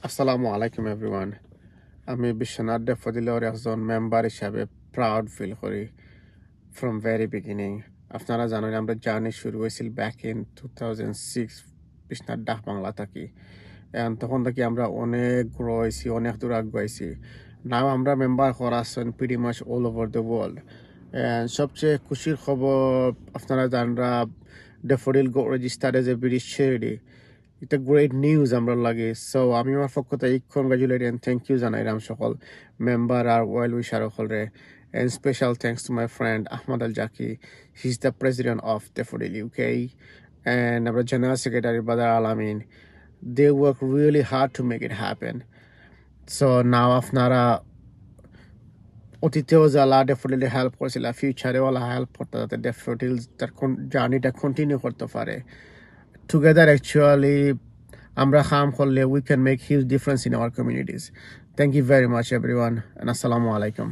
Assalamu alaikum everyone. আমি বিশ্বনাথ ডেফোডিলের একজন member হিসাবে প্রাউড ফিল করি ফ্রম ভেরি বিগিনিং। আপনারা জানেন আমরা জার্নি শুরু হয়েছিল ব্যাক ইন 2006 বিশ্বনাথ ডাক বাংলা থাকি। তখন থেকে আমরা অনেক গ্রো হয়েছি, অনেক দূর আগাইছি। নাও আমরা মেম্বার করা আছেন pretty much all over the world. সবচেয়ে খুশির খবর আপনারা জানরা Daffodil go registered as a British charity. এটা গ্রেট নিউজ আমরা লাগে। সো আমি আমার পক্ষ থেকে কনগ্রাচুলেট এন্ড থ্যাংক ইউ জানাইলাম সকল মেম্বার আর ওয়েল উইশার সকলরে। And special thanks to my friend Ahmad Al Jaki. He's the president of Daffodil UK. And our general secretary Badar Alamin. They work really hard to make it happen. So now আপনারা অতীতেও যারা ডেফোডিলে help করেছিল, ফিউচারেও help করতে যাতে daffodil তার জার্নিটা continue করতে পারে। Together actually আমরা কাম করলে we can make huge difference in our communities. Thank you very much everyone and assalamu alaikum.